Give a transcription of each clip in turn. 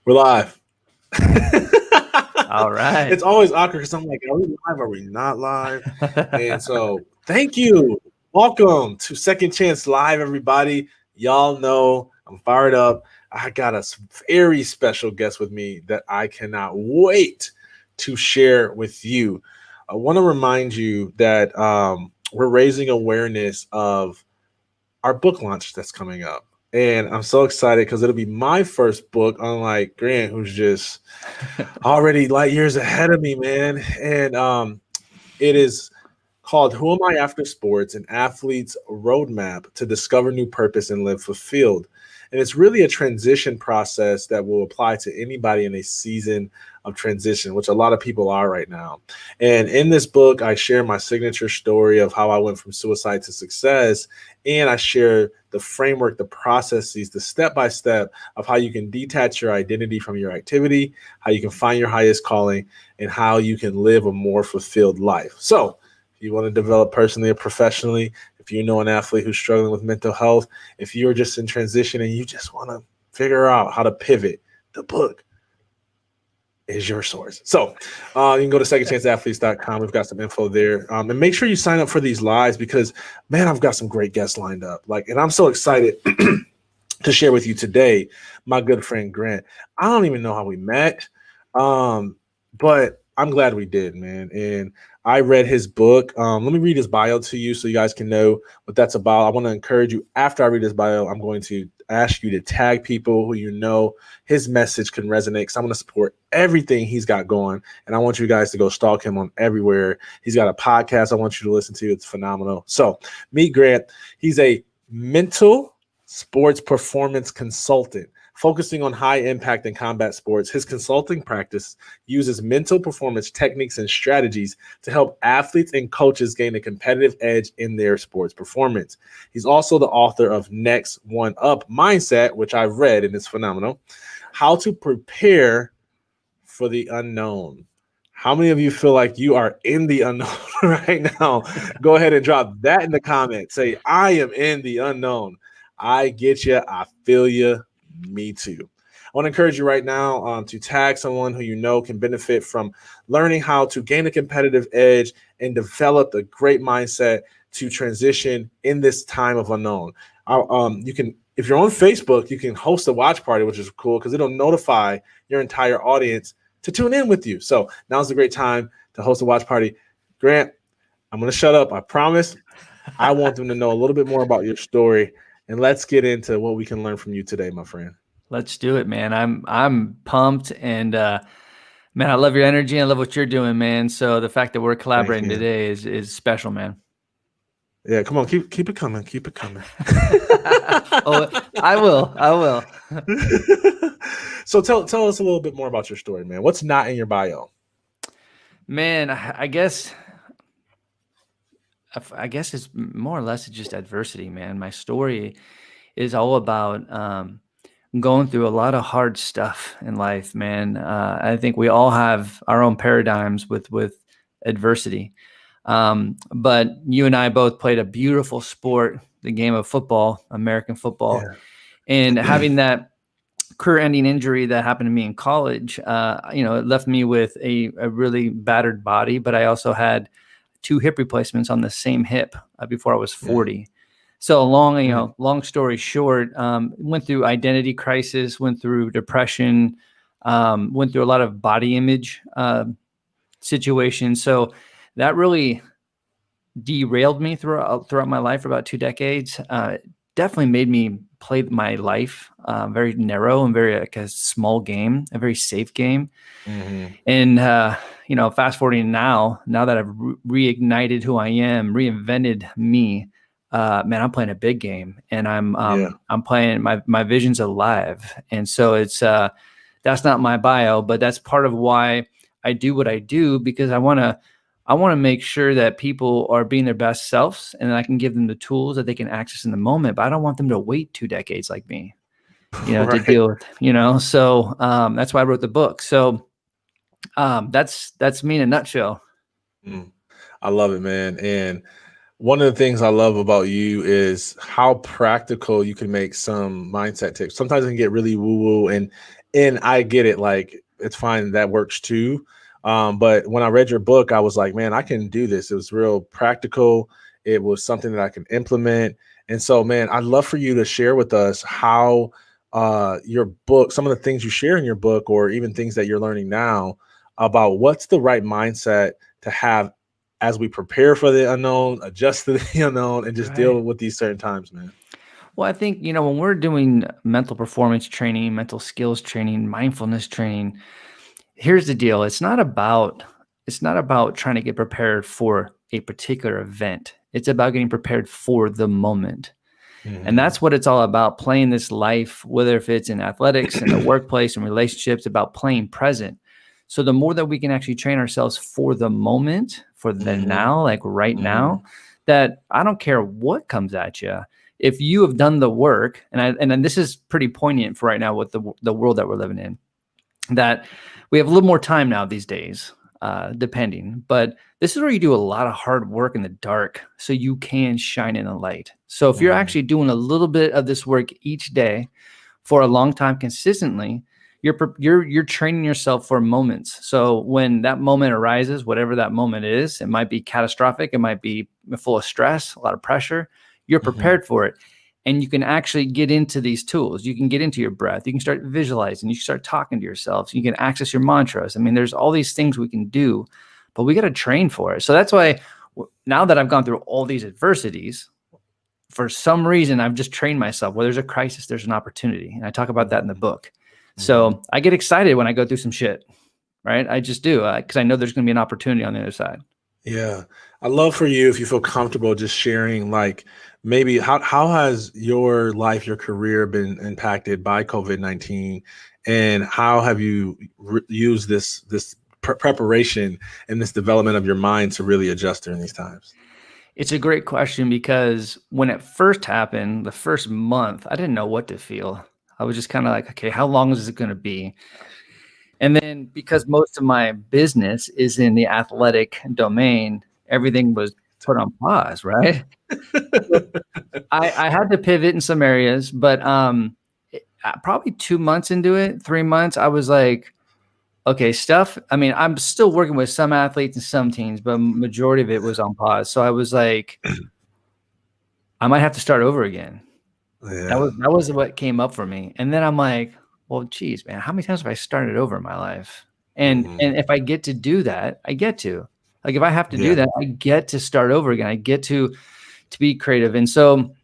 We're live. All right. It's always awkward because I'm like, are we live? Are we not live? And so, thank you. Welcome to Second Chance Live, everybody. Y'all know I'm fired up. I got a very special guest with me that I cannot wait to share with you. I want to remind you that we're raising awareness of our book launch that's coming up. And I'm so excited because it'll be my first book, unlike Grant, who's just already light years ahead of me, man. And it is called Who Am I After Sports? An Athlete's Roadmap to Discover New Purpose and Live Fulfilled. And it's really a transition process that will apply to anybody in a season of transition, which a lot of people are right now. And in this book, I share my signature story of how I went from suicide to success. And I share the framework, the processes, the step-by-step of how you can detach your identity from your activity, how you can find your highest calling, and how you can live a more fulfilled life. So if you want to develop personally or professionally, if you know an athlete who's struggling with mental health, if you're just in transition and you just want to figure out how to pivot, the book is your source. So you can go to secondchanceathletes.com. We've got some info there. And make sure you sign up for these lives because, man, I've got some great guests lined up. And I'm so excited to share with you today, my good friend Grant. I don't even know how we met, but I'm glad we did, man. And I read his book. Let me read his bio to you so you guys can know what that's about. I want to encourage you, after I read his bio, I'm going to ask you to tag people who you know his message can resonate, because I'm going to support everything he's got going. And I want you guys to go stalk him on everywhere. He's got a podcast I want you to listen to. It's phenomenal. So meet Grant. He's a mental sports performance consultant focusing on high impact and combat sports. His consulting practice uses mental performance techniques and strategies to help athletes and coaches gain a competitive edge in their sports performance. He's also the author of Next One Up Mindset, which I've read and it's phenomenal. How to prepare for the unknown. How many of you feel like you are in the unknown right now? Go ahead and drop that in the comments. Say, I am in the unknown. I get you. I feel you. Me too. I want to encourage you right now to tag someone who you know can benefit from learning how to gain a competitive edge and develop a great mindset to transition in this time of unknown. You can, if you're on Facebook, you can host a watch party, which is cool because it'll notify your entire audience to tune in with you. So now's a great time to host a watch party. Grant, I'm going to shut up. I promise. I want them to know a little bit more about your story. And let's get into what we can learn from you today, my friend. Let's do it, man. I'm pumped, and man, I love your energy. I love what you're doing, man. So the fact that we're collaborating today is special, man. Yeah, come on, keep it coming, keep it coming. Oh, I will. So tell us a little bit more about your story, man. What's not in your bio? Man, I guess it's more or less just adversity, man. My story is all about going through a lot of hard stuff in life, man. I think we all have our own paradigms with adversity. But you and I both played a beautiful sport, the game of football, American football. Yeah. And having that career-ending injury that happened to me in college, it left me with a really battered body, but I also had 2 hip replacements on the same hip before I was 40. Yeah. So long story short, went through identity crisis, went through depression, went through a lot of body image situations. So that really derailed me throughout my life for about 2 decades. Definitely made me play my life very narrow and very like a small game, a very safe game. Mm-hmm. And fast forwarding now that I've reignited who I am, reinvented me. Man, I'm playing a big game, and I'm playing my vision's alive. And so it's that's not my bio, but that's part of why I do what I do, because I want to make sure that people are being their best selves, and I can give them the tools that they can access in the moment. But I don't want them to wait 2 decades like me, right. to deal with, So that's why I wrote the book. So that's me in a nutshell. I love it, man. And One of the things I love about you is how practical you can make some mindset tips. Sometimes it can get really woo woo, and I get it. Like it's fine, that works too. But when I read your book, I was like, man, I can do this. It was real practical. It was something that I can implement. And so, man, I'd love for you to share with us how your book, some of the things you share in your book, or even things that you're learning now about what's the right mindset to have as we prepare for the unknown, adjust to the unknown, and just Right. deal with these certain times, man. Well, I think, when we're doing mental performance training, mental skills training, mindfulness training, here's the deal. It's not about trying to get prepared for a particular event. It's about getting prepared for the moment. And Mm-hmm. that's what it's all about, playing this life, whether if it's in athletics, in the workplace, in relationships, about playing present. So the more that we can actually train ourselves for the moment, for the Mm-hmm. now, like right Mm-hmm. now, that I don't care what comes at you. If you have done the work, and then this is pretty poignant for right now with the world that we're living in, that we have a little more time now these days, depending. But this is where you do a lot of hard work in the dark so you can shine in the light. So if you're Mm-hmm. actually doing a little bit of this work each day for a long time consistently, you're training yourself for moments. So when that moment arises, whatever that moment is, it might be catastrophic, it might be full of stress, a lot of pressure, you're Mm-hmm. prepared for it. And you can actually get into these tools. You can get into your breath. You can start visualizing. You can start talking to yourself. So you can access your mantras. I mean, there's all these things we can do, but we got to train for it. So that's why now that I've gone through all these adversities, for some reason, I've just trained myself. Where there's a crisis, there's an opportunity. And I talk about that in the book. Mm-hmm. So I get excited when I go through some shit, right? I just do, because I know there's going to be an opportunity on the other side. Yeah. I'd love for you, if you feel comfortable, just sharing like maybe how has your life, your career been impacted by COVID-19, and how have you used this preparation and this development of your mind to really adjust during these times? It's a great question, because when it first happened, the first month, I didn't know what to feel. I was just kind of like, okay, how long is it going to be? And then because most of my business is in the athletic domain, everything was put on pause, right? So I had to pivot in some areas, but probably 2 months into it, 3 months, I was like, okay, stuff. I mean, I'm still working with some athletes and some teams, but majority of it was on pause. So I was like, I might have to start over again. That Yeah. was that was what came up for me. And then I'm like, well, geez, man, how many times have I started over in my life? And Hmm. and if I get to do that, I get to. Like if I have to do Yeah. that, I get to start over again. I get to be creative. And so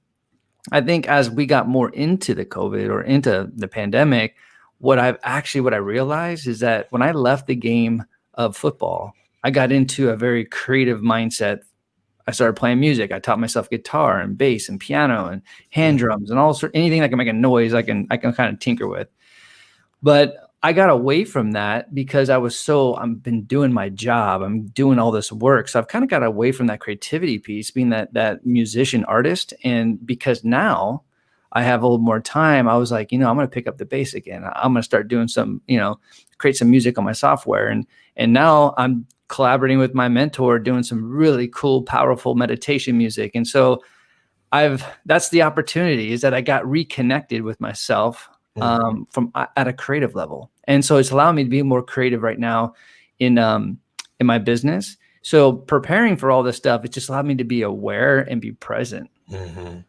I think as we got more into the COVID or into the pandemic, what I realized is that when I left the game of football, I got into a very creative mindset. I started playing music. I taught myself guitar and bass and piano and hand Mm-hmm. drums and anything that can make a noise. I can kind of tinker with. But I got away from that because I've been doing my job. I'm doing all this work. So I've kind of got away from that creativity piece, being that musician artist. And because now I have a little more time, I was like, I'm going to pick up the bass again. I'm going to start doing create some music on my software. And now I'm collaborating with my mentor, doing some really cool, powerful meditation music. And so that's the opportunity, is that I got reconnected with myself, from at a creative level. And so it's allowing me to be more creative right now in my business. So preparing for all this stuff, it just allowed me to be aware and be present. Mm-hmm.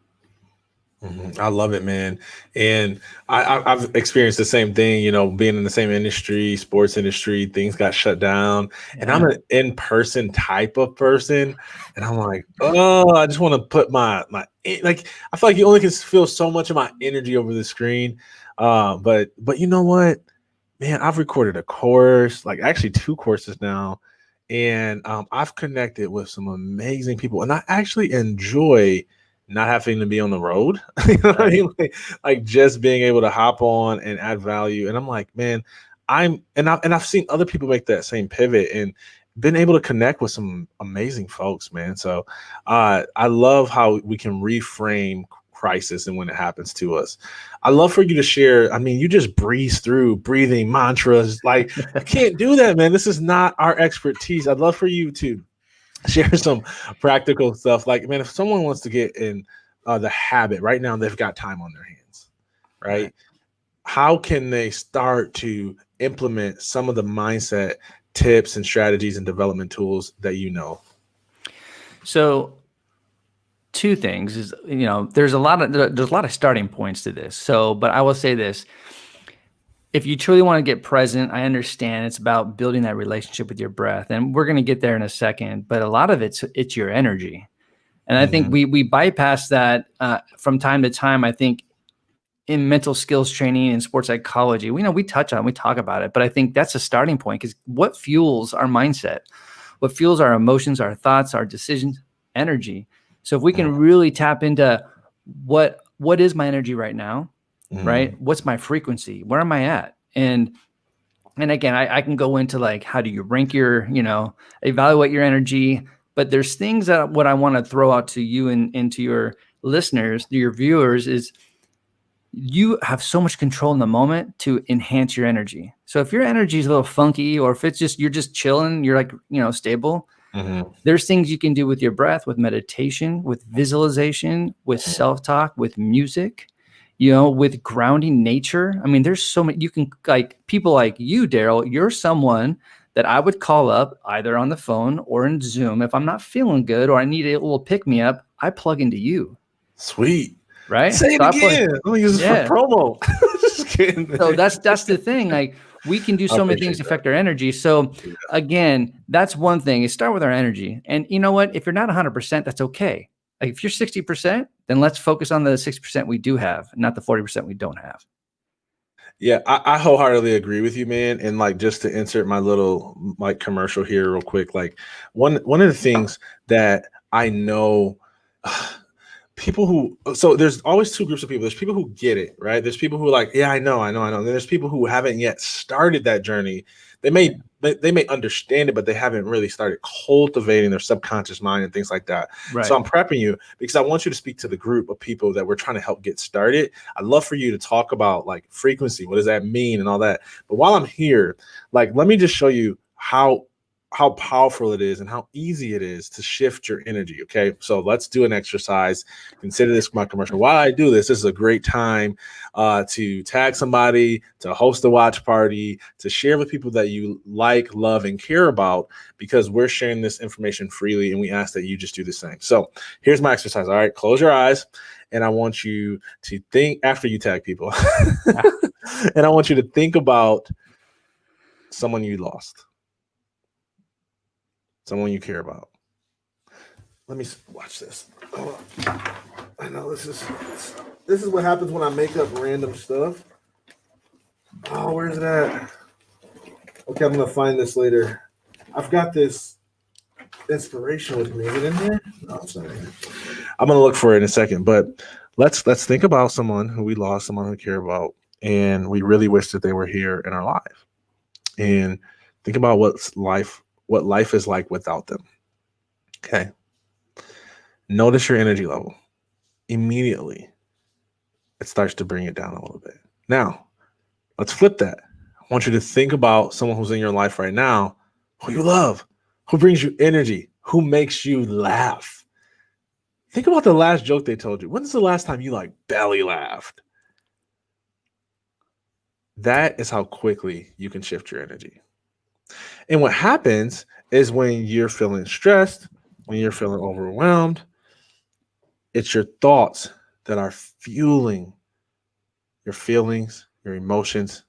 I love it, man. And I've experienced the same thing, being in the same industry, sports industry, things got shut down. And I'm Yeah. an in-person type of person. And I'm like, oh, I just want to put like, I feel like you only can feel so much of my energy over the screen. But you know what, man, I've recorded a course, like actually two courses now. And I've connected with some amazing people. And I actually enjoy not having to be on the road. You know what I Right. mean? Like just being able to hop on and add value. And I'm like, man, I've seen other people make that same pivot and been able to connect with some amazing folks, man. So I love how we can reframe crisis and when it happens to us. I love for you to share. I mean, you just breeze through breathing mantras. Like I can't do that, man. This is not our expertise. I'd love for you to share some practical stuff. Like, man, if someone wants to get in the habit right now, they've got time on their hands, Right. right? How can they start to implement some of the mindset tips and strategies and development tools that you know? So two things is, there's a lot of starting points to this. So, but I will say this. If you truly want to get present, I understand it's about building that relationship with your breath. And we're going to get there in a second, but a lot of it's your energy. And I think Mhm. we bypass that from time to time. I think in mental skills training and sports psychology, we talk about it, but I think that's a starting point, because what fuels our mindset, what fuels our emotions, our thoughts, our decisions, energy. So if we can really tap into what is my energy right now, right? Mhm. What's my frequency? Where am I at? And again, I can go into like, how do you rank your, evaluate your energy, but there's things that what I want to throw out to you and to your listeners, to your viewers, is you have so much control in the moment to enhance your energy. So if your energy is a little funky, or if it's just, you're just chilling, you're like, stable, Mhm. there's things you can do with your breath, with meditation, with visualization, with self-talk, with music, with grounding nature. I mean, there's so many, you can, like, people like you, Darryll, you're someone that I would call up either on the phone or in Zoom. If I'm not feeling good or I need a little pick me up, I plug into you, Sweet. right? Say it So I plug, again. I'm gonna use this for yeah. promo. Just kidding. So that's the thing. Like, we can do I so many things appreciate to that. affect our energy. So Yeah. again, that's one thing, is start with our energy. And you know what? If you're not 100%, that's okay. Like, if you're 60%, then let's focus on the 60% we do have, not the 40% we don't have. Yeah, I wholeheartedly agree with you, man. And like, just to insert my little like commercial here real quick, like one of the things that I know people who, so there's always two groups of people. There's people who get it, right? There's people who are like, yeah, I know. And then there's people who haven't yet started that journey. They may understand it, but they haven't really started cultivating their subconscious mind and things like that. Right. So I'm prepping you because I want you to speak to the group of people that we're trying to help get started. I'd love for you to talk about like frequency. What does that mean and all that? But while I'm here, like, let me just show you how powerful it is and how easy it is to shift your energy. Okay, so let's do an exercise. Consider this my commercial. While I do this is a great time to tag somebody, to host a watch party, to share with people that you like, love, and care about, because we're sharing this information freely, and we ask that you just do the same. So here's my exercise. All right, close your eyes, and I want you to think after you tag people, and I want you to think about someone you lost, someone you care about. Let me watch this. Oh, I know this is what happens when I make up random stuff. Oh, where's it at? Okay, I'm gonna find this later. I've got this inspiration with me. Is it in here? No, it's not in here. I'm gonna look for it in a second. But let's think about someone who we lost, someone we care about, and we really wish that they were here in our life. And think about what life is like without them. Okay. Notice your energy level. Immediately, it starts to bring it down a little bit. Now, let's flip that. I want you to think about someone who's in your life right now who you love, who brings you energy, who makes you laugh. Think about the last joke they told you. When's the last time you like belly laughed? That is how quickly you can shift your energy. And what happens is when you're feeling stressed, when you're feeling overwhelmed, it's your thoughts that are fueling your feelings, your emotions,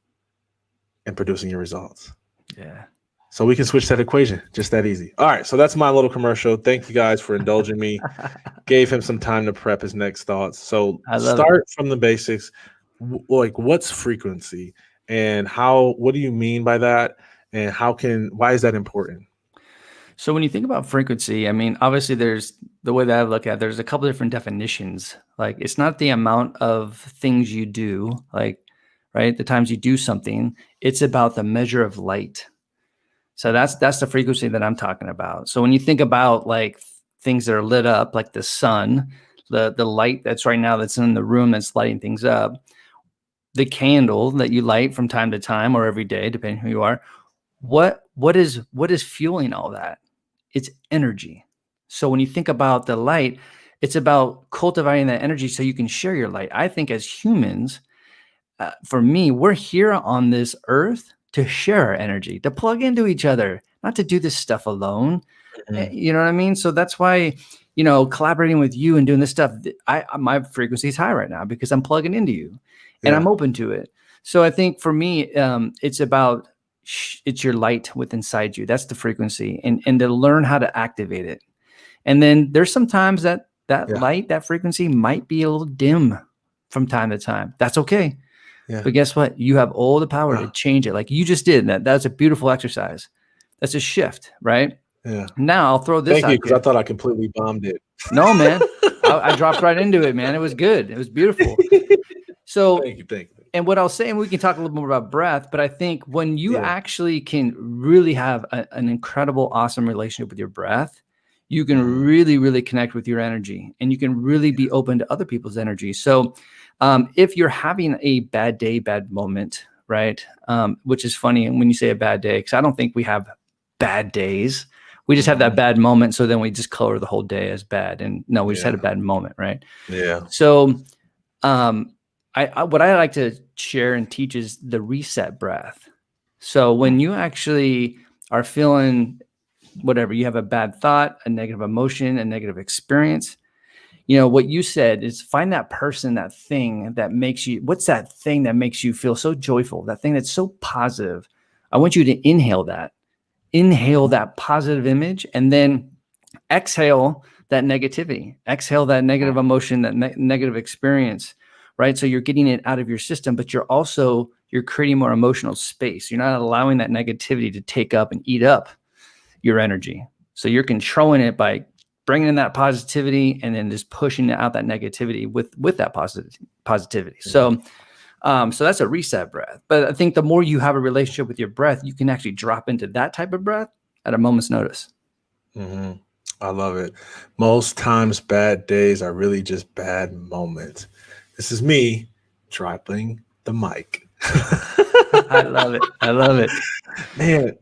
and producing your results. Yeah. So we can switch that equation, just that easy. All right, so that's my little commercial. Thank you guys for indulging me. Gave him some time to prep his next thoughts. So I love it. start from the basics. Like, what's frequency, and what do you mean by that? And why is that important? So when you think about frequency, I mean, obviously there's the way that I look at it, there's a couple different definitions. Like, it's not the amount of things you do, like, right, the times you do something, it's about the measure of light. So that's the frequency that I'm talking about. So when you think about like things that are lit up, like the sun, the light that's right now that's in the room that's lighting things up, the candle that you light from time to time or every day, depending who you are, what is fueling all that? it's energy. So when you think about the light, it's about cultivating that energy so you can share your light. I think as humans, for me, we're here on this earth to share our energy, to plug into each other, not to do this stuff alone. Mhm. You know what I mean? So that's why, collaborating with you and doing this stuff, my frequency is high right now because I'm plugging into you and Yeah. I'm open to it. So I think for me, it's about, it's your light within inside you. That's the frequency, and to learn how to activate it. And then there's sometimes that Yeah. light, that frequency might be a little dim from time to time. That's okay. Yeah. But guess what? You have all the power to change it. Like you just did. That's a beautiful exercise. That's a shift, right? Yeah. Now I'll throw this Thank you, out because I there. thought I completely bombed it. No, man. I dropped right into it, man. It was good. It was beautiful. So, Thank you. and what I'll say, and we can talk a little more about breath, but I think when you Yeah. actually can really have an incredible, awesome relationship with your breath, you can really, really connect with your energy, and you can really be open to other people's energy. So if you're having a bad day, bad moment, right? Which is funny when you say a bad day, because I don't think we have bad days. We just have that bad moment. So then we just color the whole day as bad. And no, we just had a bad moment, right? Yeah. So what I like to share and teach is the reset breath. So when you actually are feeling whatever, you have a bad thought, a negative emotion, a negative experience, what you said is find that person, that thing that makes you, what's that thing that makes you feel so joyful, that thing that's so positive. I want you to inhale that positive image, and then exhale that negativity, exhale that negative emotion, that negative experience, right? So you're getting it out of your system, but you're creating more emotional space. You're not allowing that negativity to take up and eat up your energy. So you're controlling it by bringing in that positivity and then just pushing out that negativity with that positivity. So that's a reset breath. But I think the more you have a relationship with your breath, you can actually drop into that type of breath at a moment's notice. I love it. Most times, bad days are really just bad moments. This is me dropping the mic. I love it. Man,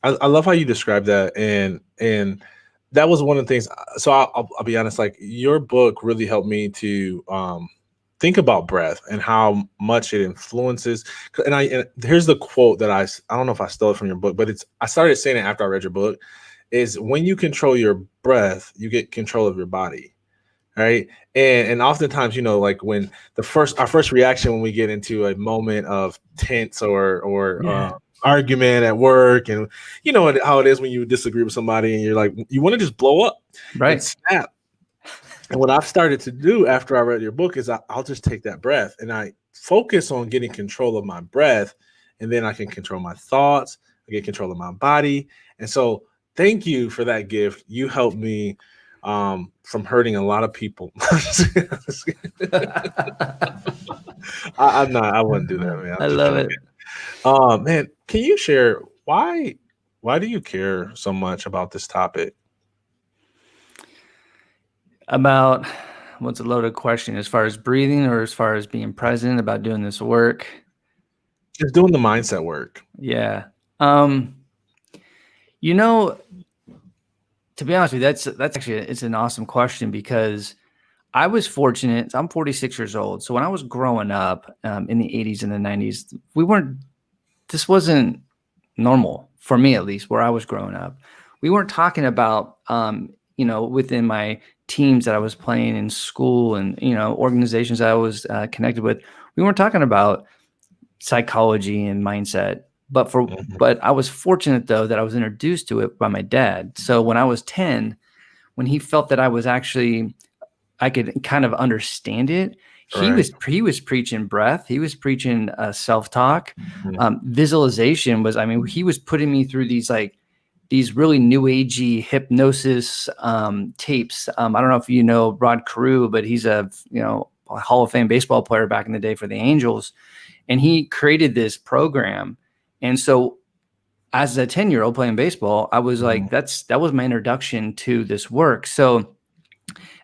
I love how you describe that, and that was one of the things. So I'll be honest, like your book really helped me to think about breath and how much it influences. And here's the quote that I don't know if I stole it from your book, but I started saying it after I read your book. Is when you control your breath, you get control of your body. Right. And oftentimes, like when our first reaction when we get into a moment of tense or argument at work, and how it is when you disagree with somebody and you're like, you want to just blow up and snap. And what I've started to do after I read your book is I'll just take that breath and I focus on getting control of my breath, and then I can control my thoughts, I get control of my body. And so thank you for that gift. You helped me from hurting a lot of people. I wouldn't do that, man. I love it. Man, can you share why do you care so much about this topic? About what's a loaded question, as far as breathing or as far as being present, about doing this work? Just doing the mindset work. Yeah. To be honest with you, that's actually, it's an awesome question, because I was fortunate. I'm 46 years old. So when I was growing up in the 80s and the 90s, this wasn't normal for me, at least where I was growing up. We weren't talking about, within my teams that I was playing in school and, organizations that I was connected with, we weren't talking about psychology and mindset. But I was fortunate, though, that I was introduced to it by my dad. So when I was 10, when he felt that I could kind of understand it, he was preaching breath. He was preaching self-talk. Visualization he was putting me through these really new agey hypnosis tapes. I don't know if you know Rod Carew, but he's a Hall of Fame baseball player back in the day for the Angels. And he created this program. And so as a 10-year-old playing baseball, I was like, that was my introduction to this work. So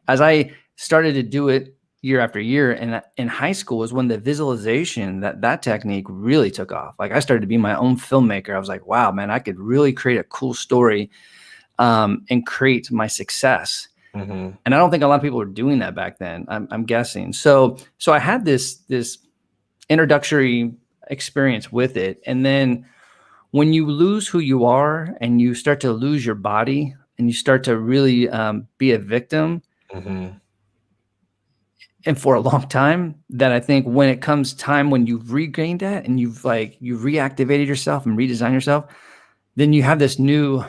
as I started to do it year after year, and in high school was when the visualization, that technique really took off. Like I started to be my own filmmaker. I was like, wow, man, I could really create a cool story and create my success. Mm-hmm. And I don't think a lot of people were doing that back then. I'm guessing. So I had this introductory experience with it, and then when you lose who you are and you start to lose your body and you start to really be a victim, Mm-hmm. and for a long time, that I think when it comes time when you've regained that and you've reactivated yourself and redesigned yourself, then you have this new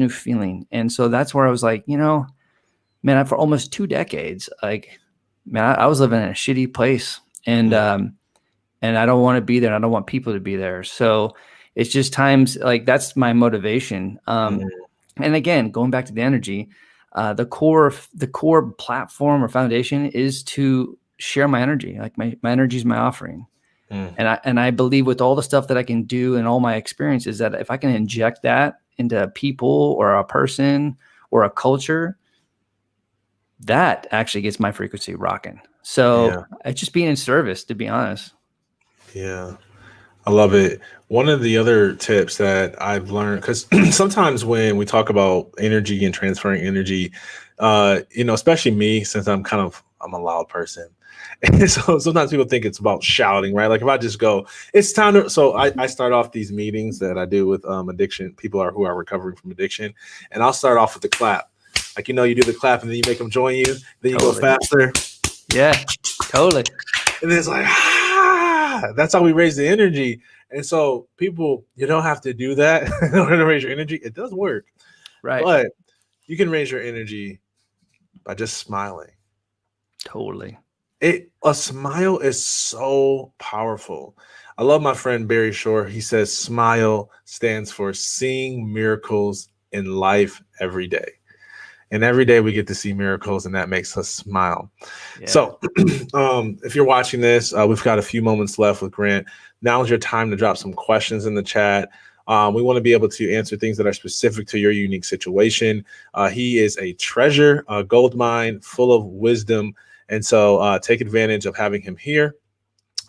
feeling. And so that's where I was like, man, for almost 2 decades, man, I was living in a shitty place, and I don't want to be there. And I don't want people to be there. So it's just times like that's my motivation. And again, going back to the energy, the core platform or foundation is to share my energy. Like my energy is my offering. And I believe with all the stuff that I can do and all my experiences, that if I can inject that into people or a person or a culture, that actually gets my frequency rocking. So it's just being in service, to be honest. Yeah. I love it. One of the other tips that I've learned, because sometimes when we talk about energy and transferring energy, especially me, since I'm a loud person. And so sometimes people think it's about shouting, right? Like if I just go, it's time to, so I start off these meetings that I do with addiction, who are recovering from addiction. And I'll start off with the clap. Like, you do the clap and then you make them join you. Then you go faster. Yeah, totally. And then it's like, that's how we raise the energy. And so people, you don't have to do that in order to raise your energy. It does work. Right. But you can raise your energy by just smiling. Totally. A smile is so powerful. I love my friend Barry Shore. He says SMILE stands for seeing miracles in life every day. And every day we get to see miracles, and that makes us smile. Yeah. So if you're watching this, we've got a few moments left with Grant. Now is your time to drop some questions in the chat. We want to be able to answer things that are specific to your unique situation. He is a treasure, a gold mine full of wisdom. And so take advantage of having him here.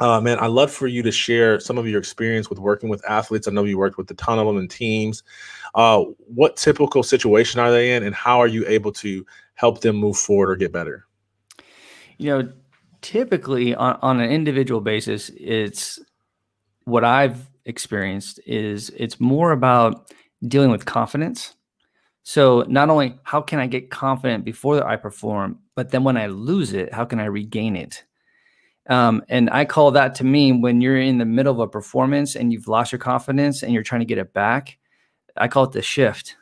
Man, I'd love for you to share some of your experience with working with athletes. I know you worked with a ton of them in teams. What typical situation are they in, and how are you able to help them move forward or get better? Typically on an individual basis, it's what I've experienced is it's more about dealing with confidence. So not only how can I get confident before I perform, but then when I lose it, how can I regain it? And I call that, to me, when you're in the middle of a performance and you've lost your confidence and you're trying to get it back, I call it the shift.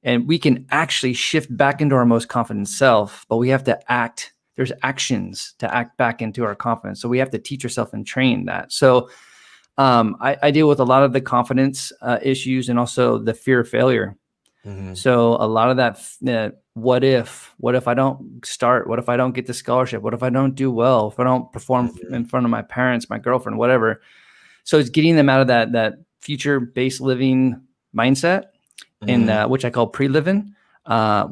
And we can actually shift back into our most confident self, but we have to act. There's actions to act back into our confidence. So we have to teach ourselves and train that. So I deal with a lot of the confidence issues and also the fear of failure. Mm-hmm. So a lot of that, what if I don't start? What if I don't get the scholarship? What if I don't do well? If I don't perform in front of my parents, my girlfriend, whatever. So it's getting them out of that future-based living mindset, and which I call pre-living.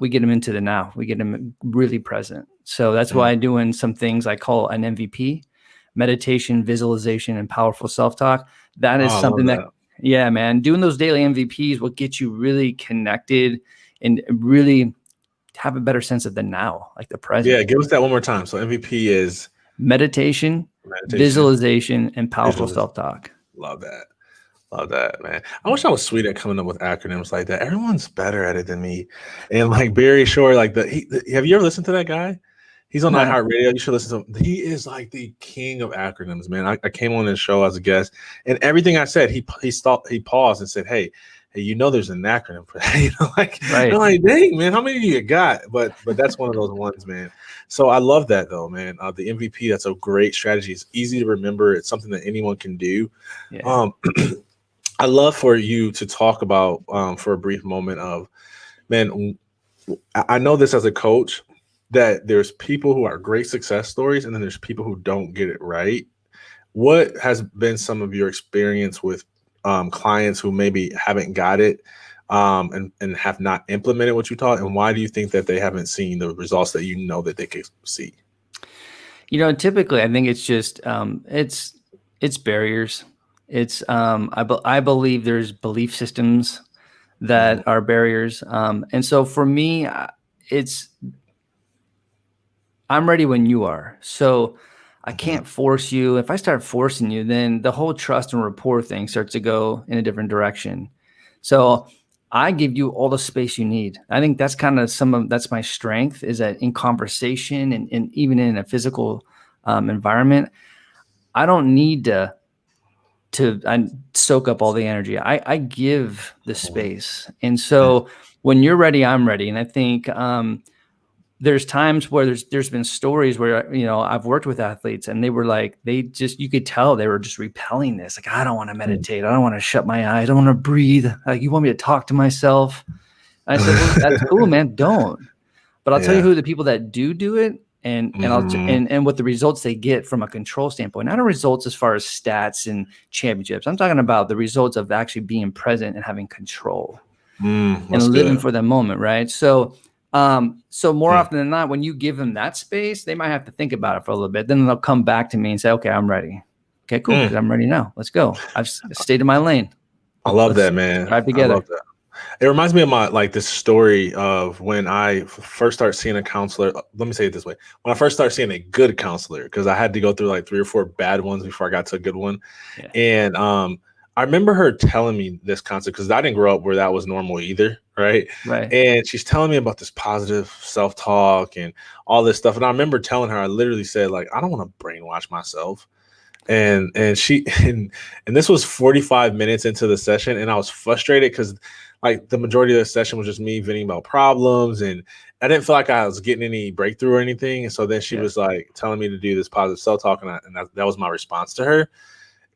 We get them into the now. We get them really present. So that's why I'm doing some things I call an MVP, meditation, visualization, and powerful self-talk. That is something that, yeah, man, doing those daily MVPs will get you really connected and really have a better sense of the now, like the present. Yeah, give us that one more time. So MVP is meditation, visualization, and powerful self-talk. Love that, man. I wish I was sweet at coming up with acronyms like that. Everyone's better at it than me. And like Barry Shore, have you ever listened to that guy? He's on iHeartRadio. You should listen to him. He is like the king of acronyms, man. I came on his show as a guest, and everything I said, he stopped, he paused and said, Hey, there's an acronym for that. Right. I'm like, dang, man, how many do you got? But that's one of those ones, man. So I love that though, man. The MVP, that's a great strategy. It's easy to remember. It's something that anyone can do. Yeah. I love for you to talk about for a brief moment of, man, I know this as a coach, that there's people who are great success stories and then there's people who don't get it right. What has been some of your experience with clients who maybe haven't got it and have not implemented what you taught? And why do you think that they haven't seen the results that that they could see? Typically I think it's just it's barriers. It's I believe there's belief systems that are barriers. And so for me, I'm ready when you are. So I can't force you. If I start forcing you, then the whole trust and rapport thing starts to go in a different direction. So I give you all the space you need. I think that's kind of that's my strength, is that in conversation and even in a physical environment, I don't need to soak up all the energy. I give the space. And so when you're ready, I'm ready. And I think there's times where there's been stories where, I've worked with athletes and they were like, you could tell they were just repelling this. Like, I don't want to meditate. I don't want to shut my eyes. I don't want to breathe. Like, you want me to talk to myself? And I said, well, that's cool, man. Don't. But I'll tell you who the people that do it and what the results they get from a control standpoint, not a results as far as stats and championships. I'm talking about the results of actually being present and having control and living for the moment. Right. So more often than not, when you give them that space, they might have to think about it for a little bit. Then they'll come back to me and say, okay, I'm ready. Okay, cool. I'm ready now. Let's go. I've stayed in my lane. I love that, man. Drive together. I love that. It reminds me of this story of when I first started seeing a counselor. Let me say it this way. When I first started seeing a good counselor, because I had to go through like 3 or 4 bad ones before I got to a good one. Yeah. And I remember her telling me this concept, because I didn't grow up where that was normal either. Right. And she's telling me about this positive self-talk and all this stuff. And I remember telling her, I literally said, like, I don't want to brainwash myself. And she and this was 45 minutes into the session, and I was frustrated because like the majority of the session was just me venting about problems, and I didn't feel like I was getting any breakthrough or anything. And so then she was like telling me to do this positive self-talk, and that was my response to her.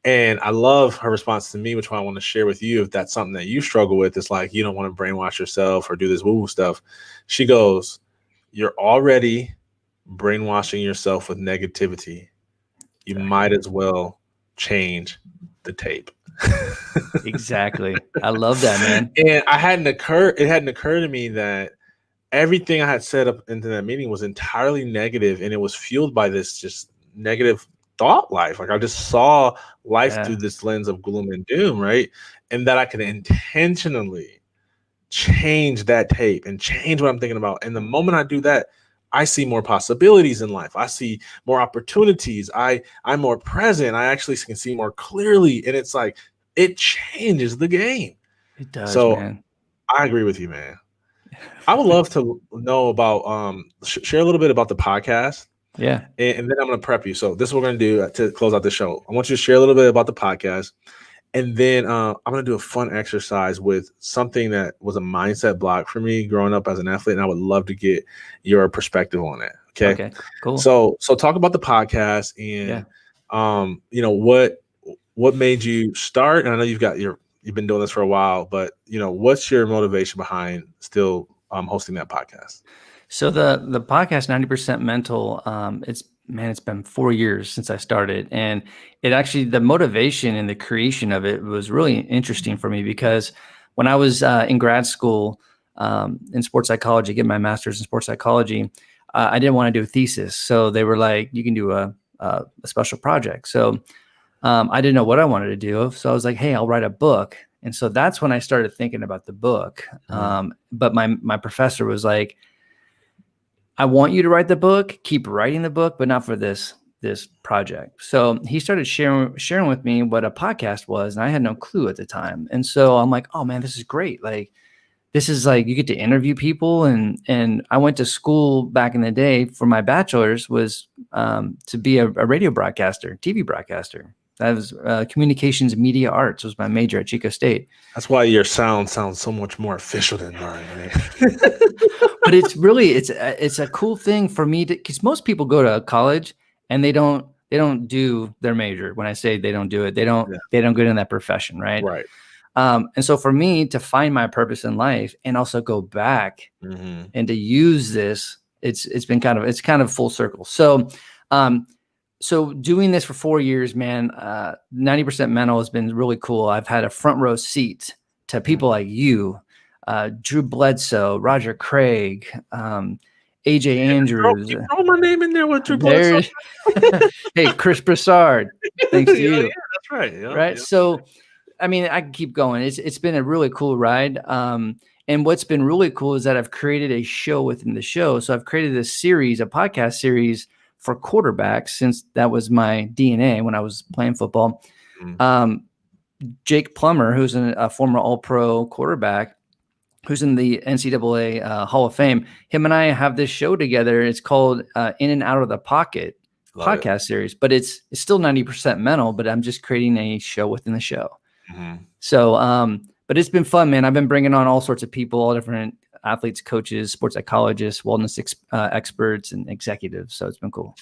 And I love her response to me, which I want to share with you. If that's something that you struggle with, it's like, you don't want to brainwash yourself or do this woo-woo stuff. She goes, you're already brainwashing yourself with negativity. You might as well change the tape. Exactly. I love that, man. And it hadn't occurred to me that everything I had set up into that meeting was entirely negative, and it was fueled by this just negative thought life. Like, I just saw life through this lens of gloom and doom, right? And that I could intentionally change that tape and change what I'm thinking about. And the moment I do that, I see more possibilities in life. I see more opportunities. I'm more present. I actually can see more clearly. And it's like, it changes the game. It does, so, man. I agree with you, man. I would love to know about, share a little bit about the podcast. Yeah. And then I'm going to prep you. So this is what we're going to do to close out the show. I want you to share a little bit about the podcast. And then I'm going to do a fun exercise with something that was a mindset block for me growing up as an athlete. And I would love to get your perspective on it. Okay, cool. So talk about the podcast and, what made you start? And I know you've been doing this for a while, but what's your motivation behind still hosting that podcast? So the podcast 90% Mental, it's been 4 years since I started, and it actually, the motivation and the creation of it was really interesting for me, because when I was in grad school in sports psychology, getting my master's in sports psychology, I didn't want to do a thesis. So they were like, you can do a special project. So I didn't know what I wanted to do. So I was like, hey, I'll write a book. And so that's when I started thinking about the book. But my professor was like, I want you to write the book, keep writing the book, but not for this project. So he started sharing with me what a podcast was, and I had no clue at the time. And so I'm like, oh man, this is great. Like, this is like, you get to interview people. And I went to school back in the day for my bachelor's was to be a radio broadcaster, TV broadcaster. That was communications and media arts was my major at Chico State. That's why your sound sounds so much more official than mine, man. But it's really, it's a cool thing for me because most people go to college and they don't do their major. When I say they don't do it, they don't get in that profession, right? Right. And so for me to find my purpose in life and also go back and to use this, it's kind of full circle. So doing this for 4 years, man, 90% Mental has been really cool. I've had a front row seat to people like you, Drew Bledsoe, Roger Craig, AJ Andrews. Throw my name in there with Drew Bledsoe. Hey, Chris Broussard. Thanks to you. Yeah, that's right. Right. So I mean, I can keep going. It's been a really cool ride. And what's been really cool is that I've created a show within the show. So I've created a series, a podcast series for quarterbacks, since that was my DNA when I was playing football. Jake Plummer, who's a former All-Pro quarterback, who's in the NCAA Hall of Fame, him and I have this show together. It's called In and Out of the Pocket podcast series, but it's still 90% mental, but I'm just creating a show within the show. So, but it's been fun, man. I've been bringing on all sorts of people, all different athletes, coaches, sports psychologists, wellness experts, and executives. So it's been cool.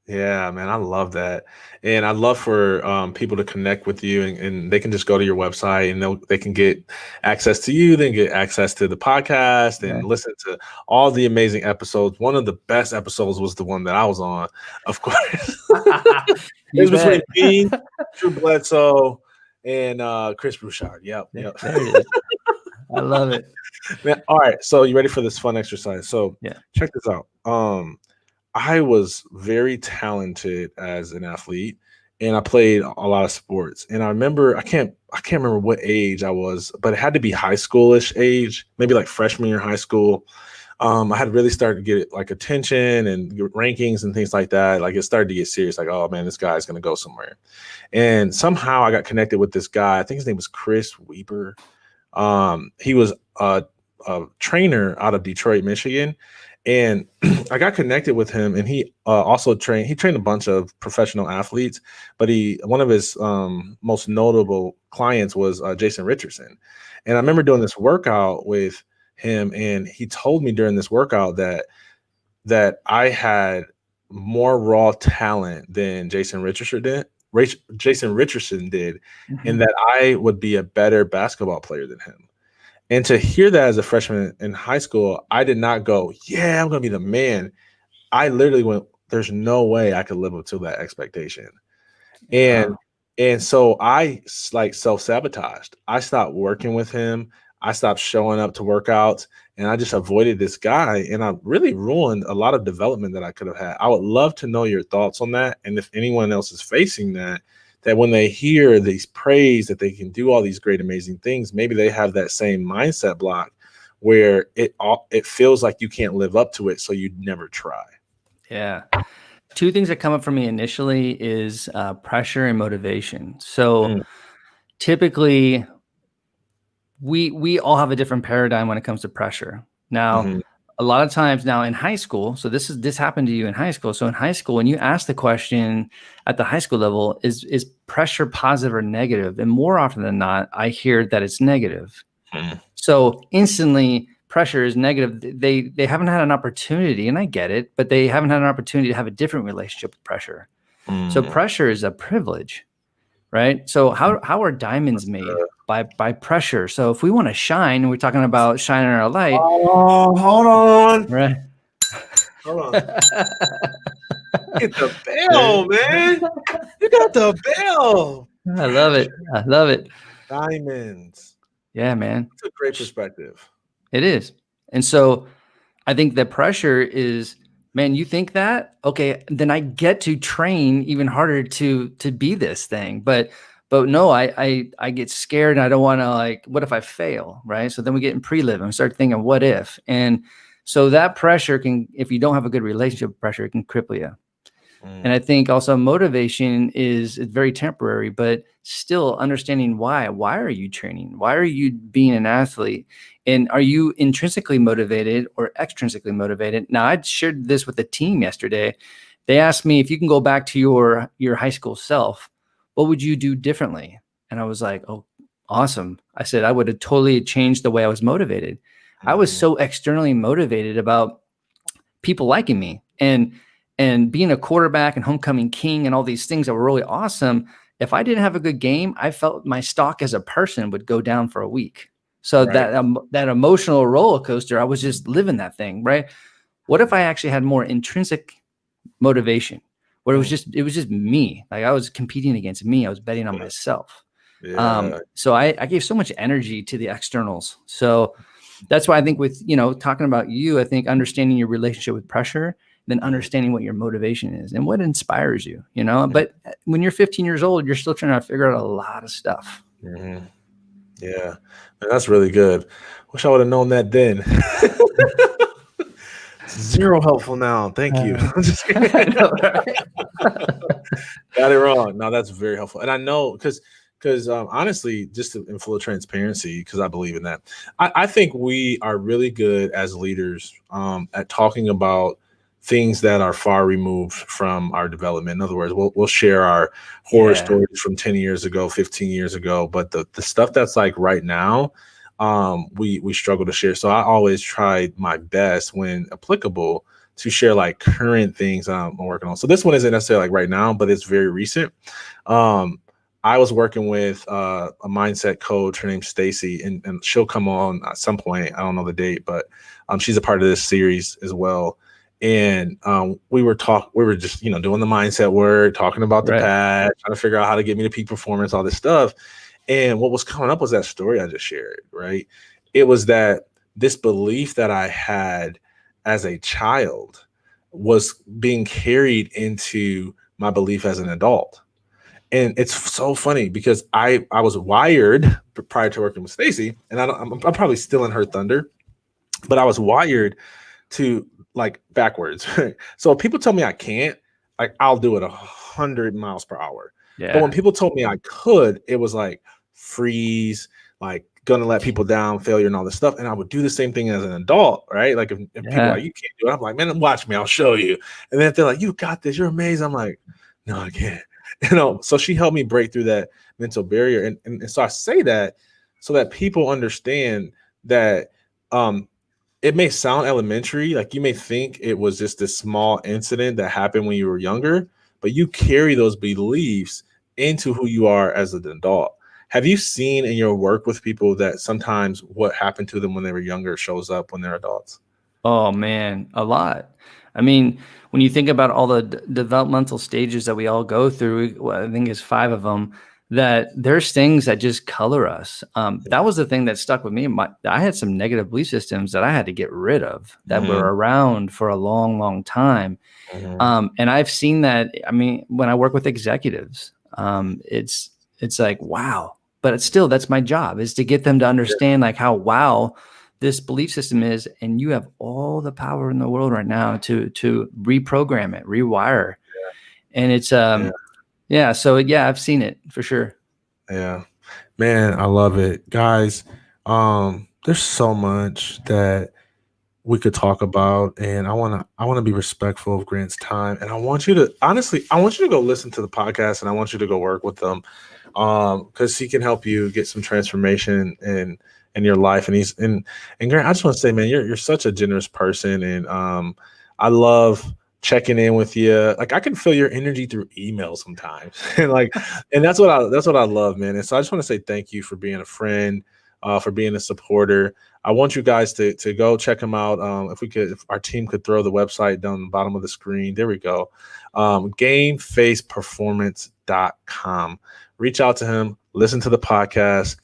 Yeah, man, I love that. And I love for people to connect with you, and they can just go to your website and they can get access to you, then get access to the podcast and listen to all the amazing episodes. One of the best episodes was the one that I was on, of course. It was between me, Drew Bledsoe, and Chris Bouchard. Yep. There it is. I love it. Man, all right, so you ready for this fun exercise? So check this out. I was very talented as an athlete, and I played a lot of sports. And I remember, I can't remember what age I was, but it had to be high schoolish age, maybe like freshman year high school. I had really started to get like attention and rankings and things like that. Like it started to get serious. Like, oh man, this guy's going to go somewhere. And somehow I got connected with this guy. I think his name was Chris Weber. He was a trainer out of Detroit, Michigan. And I got connected with him, and he also trained a bunch of professional athletes, but one of his most notable clients was Jason Richardson. And I remember doing this workout with him, and he told me during this workout that I had more raw talent than Jason Richardson did, and that I would be a better basketball player than him. And to hear that as a freshman in high school, I did not go, yeah, I'm going to be the man. I literally went, there's no way I could live up to that expectation. And so I like self-sabotaged. I stopped working with him. I stopped showing up to workouts, and I just avoided this guy. And I really ruined a lot of development that I could have had. I would love to know your thoughts on that. And if anyone else is facing that when they hear these praise that they can do all these great, amazing things, maybe they have that same mindset block where it feels like you can't live up to it, so you'd never try. Yeah. Two things that come up for me initially is pressure and motivation. So typically we all have a different paradigm when it comes to pressure. Now, a lot of times now in high school, so this happened to you in high school. So in high school, when you ask the question at the high school level, is pressure positive or negative? And more often than not, I hear that it's negative. So instantly pressure is negative. They haven't had an opportunity, and I get it, but they haven't had an opportunity to have a different relationship with pressure. So pressure is a privilege, right? So how are diamonds made? By pressure. So if we want to shine, and we're talking about shining our light. Oh, hold on. Right. Hold on. Get the bell, man. You got the bell. I love it. I love it. Diamonds. Yeah, man. It's a great perspective. It is. And so I think the pressure is, man, you think that? Okay, then I get to train even harder to be this thing. But no, I get scared, and I don't want to, like, what if I fail, right? So then we get in pre-live and start thinking, what if? And so that pressure can, if you don't have a good relationship with pressure, it can cripple you. And I think also motivation is very temporary, but still understanding why. Why are you training? Why are you being an athlete? And are you intrinsically motivated or extrinsically motivated? Now, I shared this with the team yesterday. They asked me, if you can go back to your high school self, what would you do differently? And I was like, oh, awesome. I said, I would have totally changed the way I was motivated. I was so externally motivated about people liking me and being a quarterback and homecoming king and all these things that were really awesome. If I didn't have a good game, I felt my stock as a person would go down for a week. So that emotional roller coaster, I was just living that thing, right? What if I actually had more intrinsic motivation, where it was just me? Like I was competing against me. I was betting on myself. Yeah. So I gave so much energy to the externals. So that's why I think with, talking about you, I think understanding your relationship with pressure, then understanding what your motivation is and what inspires you, But when you're 15 years old, you're still trying to figure out a lot of stuff. Hmm. Yeah, man, that's really good. Wish I would have known that then. Zero helpful now. Thank you. Uh, I'm just I kidding. know, right? Got it wrong. No, that's very helpful. And I know because honestly, just in full transparency, because I believe in that, I think we are really good as leaders at talking about things that are far removed from our development. In other words, we'll share our horror Yeah, stories from 10 years ago, 15 years ago, but the stuff that's like right now, we struggle to share. So I always try my best when applicable to share like current things I'm working on. So this one isn't necessarily like right now, but it's very recent. Um, I was working with a mindset coach. Her name's Stacy, and she'll come on at some point. I don't know the date, but she's a part of this series as well. And we were just doing the mindset work, talking about the right. past, trying to figure out how to get me to peak performance, all this stuff. And what was coming up was that story I just shared, right? It was that this belief that I had as a child was being carried into my belief as an adult. And it's so funny because I was wired prior to working with Stacy, and I'm probably still in her thunder, but I was wired to like backwards. So if people tell me I can't, like I'll do it 100 miles per hour. But when Yeah, people told me I could, it was like freeze, like gonna let people down, failure, and all this stuff. And I would do the same thing as an adult, right? Like if people are yeah. like, you can't do it, I'm like, man, watch me, I'll show you. And then if they're like, you got this, you're amazing. I'm like, no, I can't. So she helped me break through that mental barrier. And so I say that so that people understand that um it may sound elementary, like you may think it was just this small incident that happened when you were younger, but you carry those beliefs into who you are as an adult. Have you seen in your work with people that sometimes what happened to them when they were younger shows up when they're adults? Oh man, a lot. I mean, when you think about all the developmental stages that we all go through, well, I think it's 5 of them, that there's things that just color us. That was the thing that stuck with me. I had some negative belief systems that I had to get rid of that Mhm, were around for a long, long time. mhm. And I've seen that. I mean, when I work with executives, it's like wow. But it's still, that's my job, is to get them to Yeah, understand like how wow this belief system is, and you have all the power in the world right now to reprogram it, rewire, and it's yeah, yeah. So yeah, I've seen it for sure. yeah. Man, I love it. Guys, there's so much that we could talk about, and I want to be respectful of Grant's time, and I want you to honestly I want you to go listen to the podcast, and I want you to go work with them because he can help you get some transformation in your life. And and Grant, I just want to say, man, you're such a generous person, and I love checking in with you. Like I can feel your energy through email sometimes, and and that's what I love, man. And so I just want to say thank you for being a friend, for being a supporter. I want you guys to go check him out. If our team could throw the website down the bottom of the screen, there we go. Gamefaceperformance.com. Reach out to him, listen to the podcast,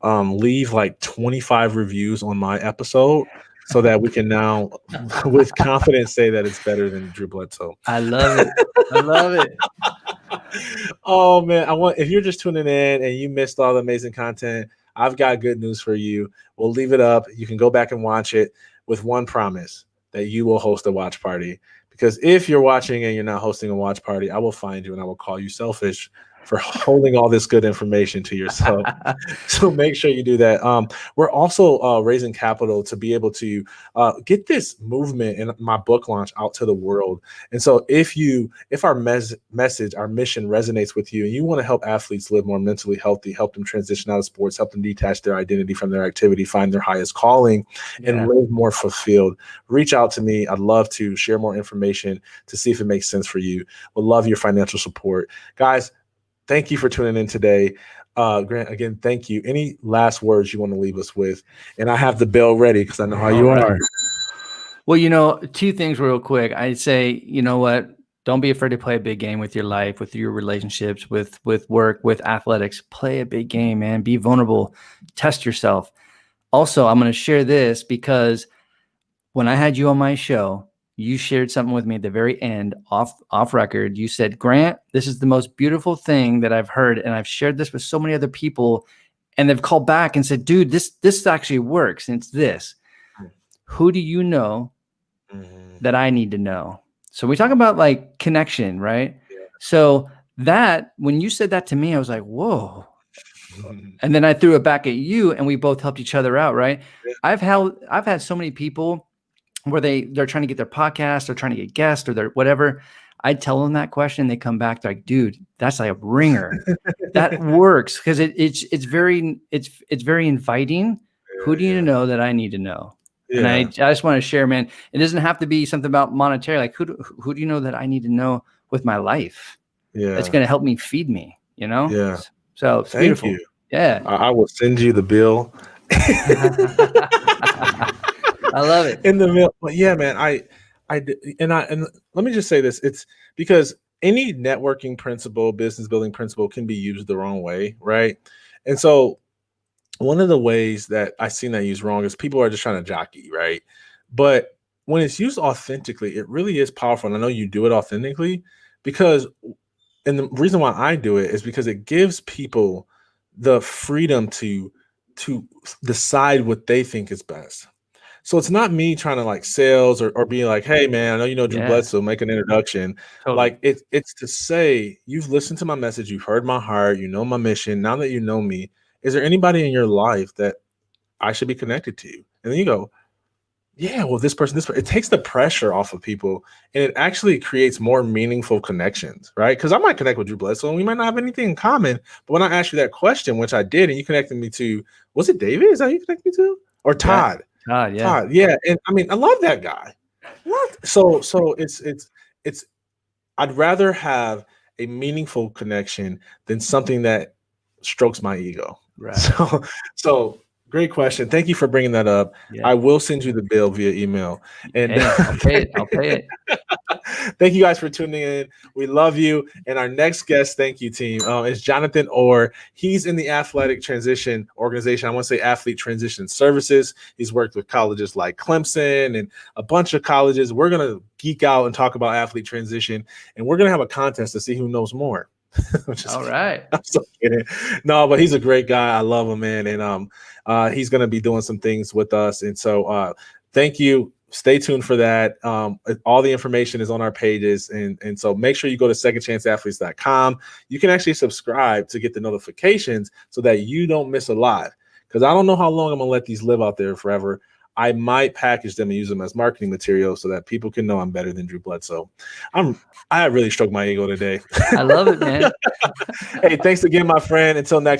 leave like 25 reviews on my episode so that we can now with confidence say that it's better than Drew Bledsoe. I love it. I love it. Oh man, if you're just tuning in and you missed all the amazing content, I've got good news for you. We'll leave it up. You can go back and watch it with one promise that you will host a watch party. Because if you're watching and you're not hosting a watch party, I will find you and I will call you selfish for holding all this good information to yourself. So make sure you do that. We're also raising capital to be able to get this movement and my book launch out to the world. And so if our message, our mission resonates with you and you want to help athletes live more mentally healthy, help them transition out of sports, help them detach their identity from their activity, find their highest calling, and Yeah. live more fulfilled, reach out to me. I'd love to share more information to see if it makes sense for you. We'll love your financial support. Guys, thank you for tuning in today. Grant, again, thank you. Any last words you want to leave us with? And I have the bell ready because I know how All you right. are. Well, two things real quick. I'd say, you know what? Don't be afraid to play a big game with your life, with your relationships, with work, with athletics. Play a big game, man. Be vulnerable. Test yourself. Also, I'm going to share this because when I had you on my show, you shared something with me at the very end, off record. You said, Grant, this is the most beautiful thing that I've heard, and I've shared this with so many other people, and they've called back and said, dude, this actually works, and it's this. Who do you know that I need to know? So we talk about like connection, right? Yeah. So that, when you said that to me, I was like, whoa. And then I threw it back at you, and we both helped each other out, right? Yeah. I've had so many people where they're trying to get their podcast, or trying to get guests, or their whatever. I tell them that question, they come back, they're like, dude, that's like a ringer. That works, because it's very inviting. Who do you know that I need to know? Yeah. And I just want to share, man, it doesn't have to be something about monetary. Like, who do you know that I need to know with my life? Yeah. That's going to help me feed me, you know? Yeah. So it's beautiful. You. Yeah. I will send you the bill. I love it. In the middle. But yeah, man, and let me just say this. It's because any networking principle, business building principle can be used the wrong way, right? And so one of the ways that I've seen that used wrong is people are just trying to jockey, right? But when it's used authentically, it really is powerful. And I know you do it authentically, because, and the reason why I do it is because it gives people the freedom to decide what they think is best. So it's not me trying to like sales or being like, hey man, I know you know Drew Bledsoe, make an introduction. Totally. Like it's to say, you've listened to my message, you've heard my heart, you know my mission. Now that you know me, is there anybody in your life that I should be connected to? And then you go, yeah, well, this person, it takes the pressure off of people, and it actually creates more meaningful connections, right? Because I might connect with Drew Bledsoe and we might not have anything in common, but when I asked you that question, which I did, and you connected me to, was it David? Is that who you connected me to? Or Todd? Yeah. Todd, yeah. And I mean, I love that guy. So it's I'd rather have a meaningful connection than something that strokes my ego. Right. So great question. Thank you for bringing that up. Yeah. I will send you the bill via email. And hey, I'll pay it. Thank you guys for tuning in. We love you. And our next guest, thank you, team, is Jonathan Orr. He's in the athletic transition organization. I want to say athlete transition services. He's worked with colleges like Clemson and a bunch of colleges. We're going to geek out and talk about athlete transition, and we're going to have a contest to see who knows more. All right. I'm so kidding. No, but he's a great guy. I love him, man. And he's going to be doing some things with us. And so thank you. Stay tuned for that. All the information is on our pages. And so make sure you go to secondchanceathletes.com. You can actually subscribe to get the notifications so that you don't miss a live. Because I don't know how long I'm going to let these live out there forever. I might package them and use them as marketing material so that people can know I'm better than Drew Bledsoe. I really stroked my ego today. I love it, man. Hey, thanks again, my friend. Until next